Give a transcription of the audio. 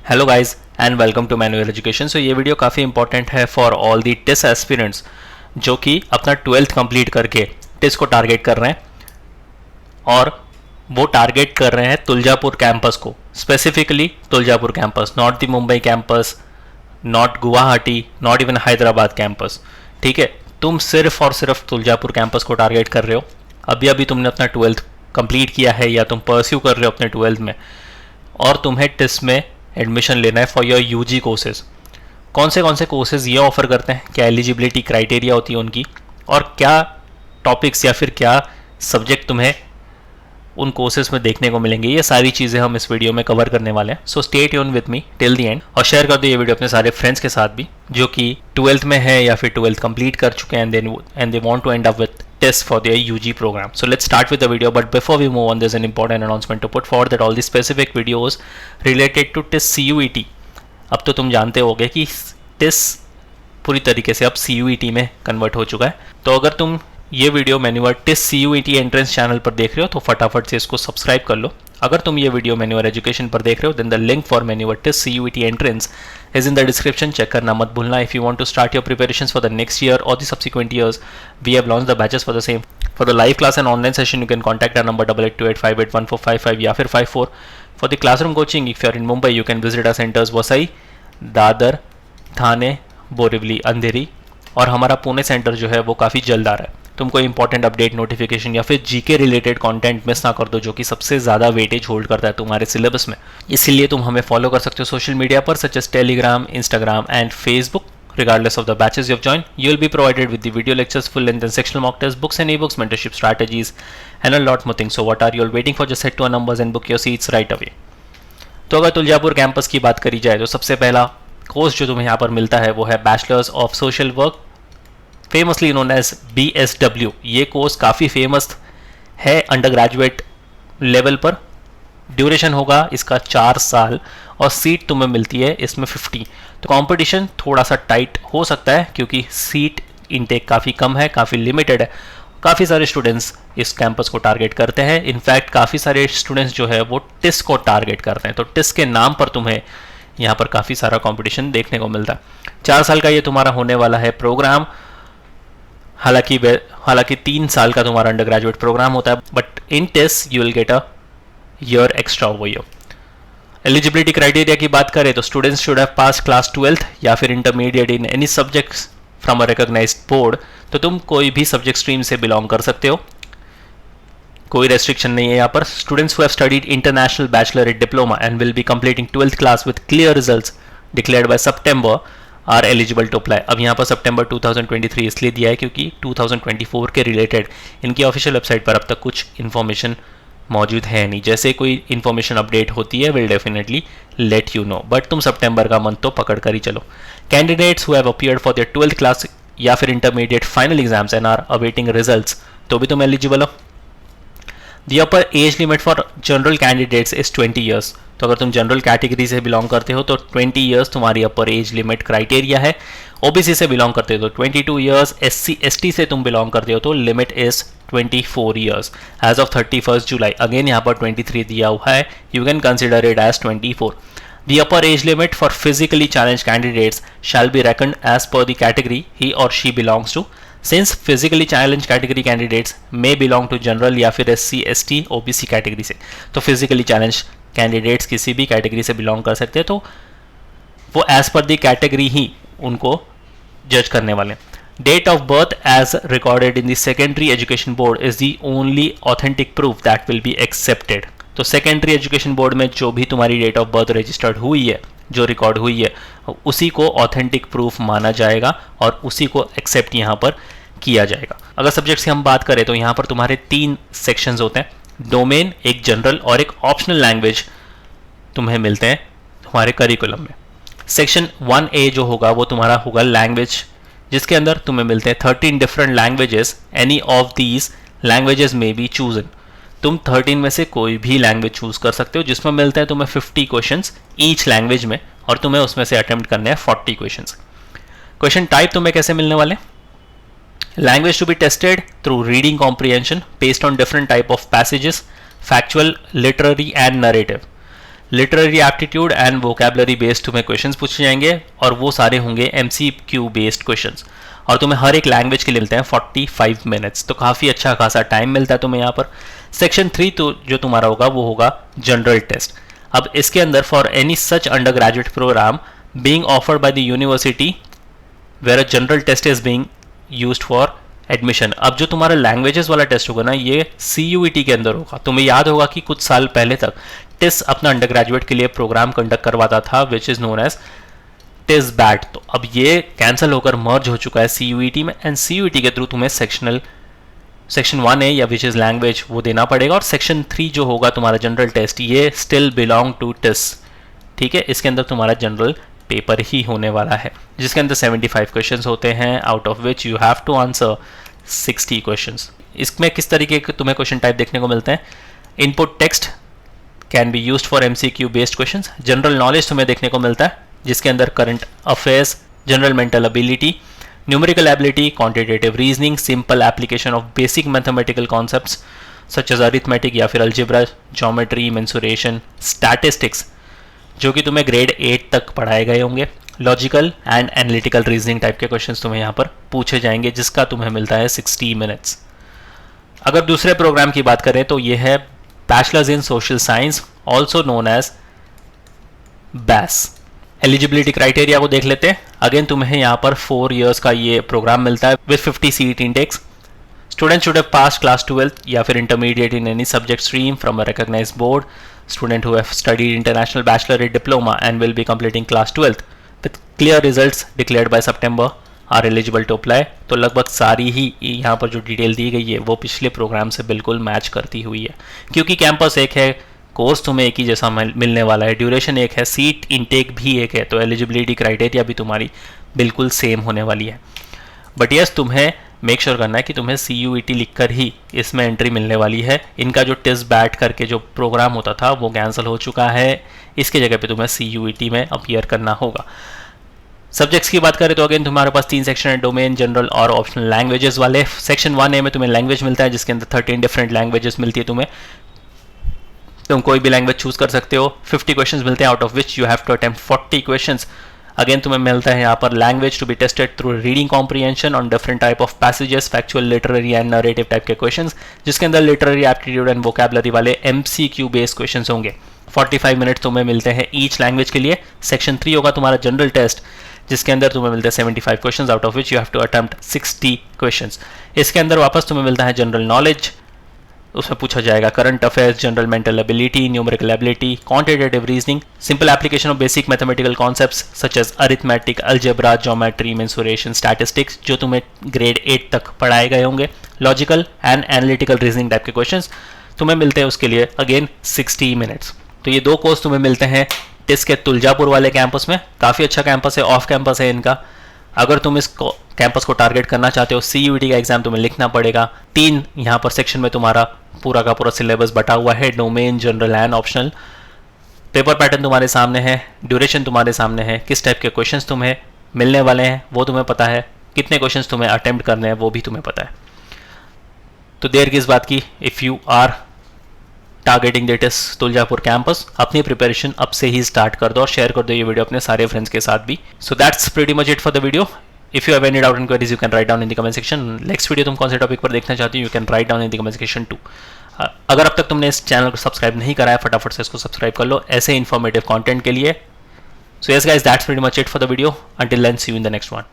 Hello guys and welcome to Manual Education. So ये video काफ़ी important है for all the test aspirants जो कि अपना 12th कंप्लीट करके टेस्ट को टारगेट कर रहे हैं और वो टारगेट कर रहे हैं तुलजापुर कैंपस को, specifically Tuljapur campus, not the Mumbai campus, not Guwahati, not even Hyderabad campus. ठीक है, तुम सिर्फ और सिर्फ तुलजापुर कैंपस को टारगेट कर रहे हो। अभी अभी तुमने अपना 12th कंप्लीट किया है या तुम परस्यू कर रहे हो अपने 12th में और तुम्हें टेस्ट में एडमिशन लेना है फॉर योर यूजी कोर्सेज। कौन से कोर्सेज ये ऑफर करते हैं, क्या एलिजिबिलिटी क्राइटेरिया होती है उनकी, और क्या टॉपिक्स या फिर क्या सब्जेक्ट तुम्हें उन कोर्सेज में देखने को मिलेंगे, ये सारी चीज़ें हम इस वीडियो में कवर करने वाले हैं। So stay tune with me till the end और शेयर कर दो ये वीडियो अपने सारे फ्रेंड्स के साथ भी जो कि 12th में है या फिर 12th कंप्लीट कर चुके हैं and they want to end up with test for their UG program. So let's start with the video, but before we move on, there's an important announcement to put forward that all the specific videos related to TEST CUET, अब तो तुम जानते होगे कि TEST पूरी तरीके से अब CUET में कन्वर्ट हो चुका है। तो अगर तुम ये video manual TEST CUET entrance channel पर देख रहे हो तो फटाफट से इसको सब्सक्राइब कर लो। अगर तुम ये वीडियो मैन्युअल एजुकेशन पर देख रहे हो then the link for manual TEST CUET entrance is in the description. Check करना मत भूलना। If you want to start your preparations for the next year or the subsequent years, we have launched the batches for the same. For the live class and online session, you can contact our number 8828581455 या फिर 54. For the classroom coaching, if you are in Mumbai, you can visit our centers Vasai, Dadar, थाने, बोरिवली, अंधेरी, और हमारा Pune centre जो है वो काफ़ी जल्द आ रहा है। तुम कोई इंपॉर्टेंट अपडेट, नोटिफिकेशन या फिर जीके रिलेटेड कंटेंट मिस ना कर दो जो कि सबसे ज़्यादा वेटेज होल्ड करता है तुम्हारे सिलेबस में। इसीलिए तुम हमें फॉलो कर सकते हो सोशल मीडिया पर such as Telegram, Instagram and Facebook. Regardless of the batches you have joined, you will be provided with the video lectures, full length and sectional mock tests, books and ebooks, mentorship strategies and a lot more things. So what are you all waiting for? Just head to our numbers and book your seats right away. तो अगर Tuljapur campus की बात करी जाए तो सबसे पहला course जो तुम्हें यहाँ पर मिलता है वो है bachelors of social work, famously known as BSW। ये कोर्स काफ़ी फेमस है अंडर ग्रेजुएट लेवल पर। ड्यूरेशन होगा इसका 4 साल और सीट तुम्हें मिलती है इसमें 50। तो कंपटीशन थोड़ा सा टाइट हो सकता है क्योंकि सीट इनटेक काफ़ी कम है, काफ़ी लिमिटेड है। काफ़ी सारे स्टूडेंट्स इस कैंपस को टारगेट करते हैं। इनफैक्ट काफ़ी सारे स्टूडेंट्स जो है वो टिस्ट को टारगेट करते हैं। तो टिस्ट के नाम पर तुम्हें यहाँ पर काफ़ी सारा कंपटीशन देखने को मिलता है। 4 साल का ये तुम्हारा होने वाला है प्रोग्राम। हालांकि 3 साल का तुम्हारा अंडर ग्रेजुएट प्रोग्राम होता है, but in test you will get a year extra over year. Eligibility criteria की बात करें तो students should have pass class 12th या फिर intermediate in any subjects from a recognised board. तो तुम कोई भी सब्जेक्ट स्ट्रीम से बिलोंग कर सकते हो, कोई रेस्ट्रिक्शन नहीं है यहाँ पर। Students who have studied international baccalaureate diploma and will be completing 12th class with clear results declared by September are eligible to apply. अब यहाँ पर सितंबर 2023 इसलिए दिया है क्योंकि 2024 के रिलेटेड इनकी ऑफिशियल वेबसाइट पर अब तक कुछ इन्फॉर्मेशन मौजूद है नहीं। जैसे कोई इन्फॉर्मेशन अपडेट होती है will definitely let you know, but तुम सितंबर का मंथ तो पकड़ कर ही चलो। Candidates who have appeared for their 12th class या फिर intermediate final exams and are awaiting results तो भी तुम एलिजिबल हो। The upper age limit for general candidates is 20 years. तो अगर तुम जनरल कैटेगरी से बिलोंग करते हो तो 20 ईयर्स तुम्हारी अपर एज लिमिट क्राइटेरिया है। ओबीसी से बिलोंग करते हो तो 22 ईयर्स, SC ST से तुम बिलोंग करते हो तो limit is 24 years age of 31 July. Again यहाँ पर 23 दिया हुआ है, you can consider it as 24। The upper age limit for physically challenged candidates shall be reckoned as per the category he or she belongs to. Since physically challenged category candidates may belong to general या फिर SC ST OBC category से, तो physically challenged candidates किसी भी category से belong कर सकते हैं, तो वो एज पर द कैटेगरी ही उनको जज करने वाले। Date of birth as recorded in the secondary education board is the only authentic proof that will be accepted. तो सेकेंडरी एजुकेशन बोर्ड में जो भी तुम्हारी डेट ऑफ बर्थ रजिस्टर्ड हुई है, जो रिकॉर्ड हुई है, उसी को ऑथेंटिक प्रूफ माना जाएगा और उसी को एक्सेप्ट यहाँ पर किया जाएगा। अगर सब्जेक्ट्स की हम बात करें तो यहाँ पर तुम्हारे 3 सेक्शंस होते हैं। डोमेन, एक जनरल और एक ऑप्शनल लैंग्वेज तुम्हें मिलते हैं तुम्हारे करिकुलम में। सेक्शन 1A जो होगा वो तुम्हारा होगा लैंग्वेज, जिसके अंदर तुम्हें मिलते हैं 13 different languages. Any of these languages में बी चूजन। तुम 13 में से कोई भी लैंग्वेज चूज कर सकते हो, जिसमें मिलते हैं तुम्हें 50 क्वेश्चंस ईच लैंग्वेज में और तुम्हें उसमें से अटेम्प्ट करने हैं 40 क्वेश्चंस। क्वेश्चन टाइप तुम्हें कैसे मिलने वाले? Language to be tested through reading comprehension based on different type of passages, factual, literary and narrative. Literary aptitude and vocabulary based तुम्हें क्वेश्चंस पूछे जाएंगे और वो सारे होंगे MCQ बेस्ड क्वेश्चंस, और तुम्हें हर एक लैंग्वेज के लिए मिलते हैं 45 मिनट्स, तो काफ़ी अच्छा खासा टाइम मिलता है तुम्हें यहाँ पर। सेक्शन 3 तो जो तुम्हारा होगा वो होगा जनरल टेस्ट। अब इसके अंदर for any such undergraduate programme being offered by the university where a general test is being used for admission. अब जो तुम्हारा लैंग्वेजेस वाला टेस्ट होगा ना, ये CUET के अंदर होगा। तुम्हें याद होगा कि कुछ साल पहले तक टिस अपना अंडर ग्रेजुएट के लिए प्रोग्राम कंडक्ट करवाता था which is known as TISS BAT. तो अब ये कैंसिल होकर मर्ज हो चुका है CUET में, एंड CUET के थ्रू तुम्हें सेक्शन 1A या विच इज लैंग्वेज वो देना पड़ेगा, और सेक्शन 3 जो होगा तुम्हारा जनरल टेस्ट ये स्टिल बिलोंग टू टिस। ठीक है, इसके अंदर तुम्हारा जनरल पेपर ही होने वाला है, जिसके अंदर 75 क्वेश्चंस होते हैं, out of which you have to answer 60 questions. इसमें किस तरीके के तुम्हें क्वेश्चन टाइप देखने को मिलते हैं? Input text can be used for MCQ based questions. General knowledge तुम्हें देखने को मिलता है, जिसके अंदर current affairs, general mental ability, numerical ability, quantitative reasoning, simple application of basic mathematical concepts such as arithmetic या फिर अलजेब्रा, ज्योमेट्री, मेंसुरेशन, स्टैटिस्टिक्स जो कि तुम्हें ग्रेड 8 तक पढ़ाए गए होंगे, logical and analytical reasoning type के क्वेश्चंस तुम्हें यहाँ पर पूछे जाएंगे, जिसका तुम्हें मिलता है 60 मिनट्स। अगर दूसरे प्रोग्राम की बात करें तो ये है bachelors in social science, also known as BAS। Eligibility criteria को देख लेते हैं। अगेन तुम्हें यहाँ पर 4 years का ये प्रोग्राम मिलता है with 50 seat intakes. Student should have pass class 12th या फिर intermediate in any subject stream from a recognised board. Student who have studied international baccalaureate diploma and will be completing class 12th with clear results declared by September are eligible to apply। तो लगभग सारी ही यहाँ पर जो detail दी गई है वो पिछले प्रोग्राम से बिल्कुल मैच करती हुई है, क्योंकि कैंपस एक है, कोर्स तुम्हें एक ही जैसा मिलने वाला है, ड्यूरेशन एक है, सीट इनटेक भी एक है, तो एलिजिबिलिटी क्राइटेरिया भी तुम्हारी बिल्कुल सेम होने वाली है। बट यस, तुम्हें मेक श्योर करना है कि तुम्हें CUET लिखकर ही इसमें एंट्री मिलने वाली है। इनका जो टिस बैट करके जो प्रोग्राम होता था वो कैंसिल हो चुका है, इसके जगह पे तुम्हें CUET में अपीयर करना होगा। सब्जेक्ट्स की बात करें तो अगेन तुम्हारे पास 3 सेक्शन है, डोमेन, जनरल और ऑप्शनल लैंग्वेजेस वाले। सेक्शन 1A में तुम्हें लैंग्वेज मिलता है, जिसके अंदर 13 डिफरेंट लैंग्वेजेस मिलती है तुम्हें। तुम कोई भी लैंग्वेज चूज कर सकते हो। 50 क्वेश्चंस मिलते हैं, out of which you have to attempt 40 questions. Again तुम्हें मिलता है यहाँ पर language to be tested through reading comprehension on different type of passages, factual, literary and narrative type के क्वेश्चंस, जिसके अंदर लिटरेरी एप्टीट्यूड एंड वोकैबुलरी वाले MCQ based questions होंगे। 45 मिनट तुम्हें मिलते हैं ईच लैंग्वेज के लिए। सेक्शन 3 होगा तुम्हारा जनरल टेस्ट, जिसके अंदर तुम्हें मिलते हैं 75 questions, out of which you have to attempt 60 questions. इसके अंदर वापस तुम्हें मिलता है जनरल नॉलेज, उसमें पूछा जाएगा current affairs, general mental ability, numerical ability, quantitative reasoning, simple application of basic mathematical concepts such as arithmetic, algebra, geometry, mensuration, statistics जो तुम्हें ग्रेड 8 तक पढ़ाए गए होंगे, logical and analytical reasoning type के क्वेश्चंस तुम्हें मिलते हैं उसके लिए अगेन 60 मिनट्स। तो ये 2 कोर्स तुम्हें मिलते हैं टिस के तुलजापुर वाले कैंपस में। काफ़ी अच्छा कैंपस है, ऑफ कैंपस है इनका। अगर तुम इस कैंपस को टारगेट करना चाहते हो, CUET का एग्जाम तुम्हें लिखना पड़ेगा। 3 यहाँ पर सेक्शन में तुम्हारा पूरा का पूरा सिलेबस बटा हुआ है, domain, general and optional. Paper pattern तुम्हारे सामने है, ड्यूरेशन तुम्हारे सामने है, किस टाइप के क्वेश्चंस तुम्हें मिलने वाले हैं वो तुम्हें पता है, कितने क्वेश्चंस तुम्हें अटेम्प्ट करने हैं वो भी तुम्हें पता है। तो देर किस बात की, if you are targeting that is Tuljapur campus, अपनी प्रिपरेशन अब से ही स्टार्ट कर दो और शेयर कर दो ये वीडियो अपने सारे फ्रेंड्स के साथ भी। So that's pretty much it for the video. If you have any doubt and queries you can write down in the comment section. Next video तुम कौन से टॉपिक पर देखना चाहती हो, you can write down in the comment section two. अगर अब तक तुमने इस चैनल को सब्सक्राइब नहीं करा है, फटाफट से इसको सब्सक्राइब कर लो ऐसे इन्फॉर्मेटिव कंटेंट के लिए। So yes guys, that's pretty much it for the video. Until then see you in the next one.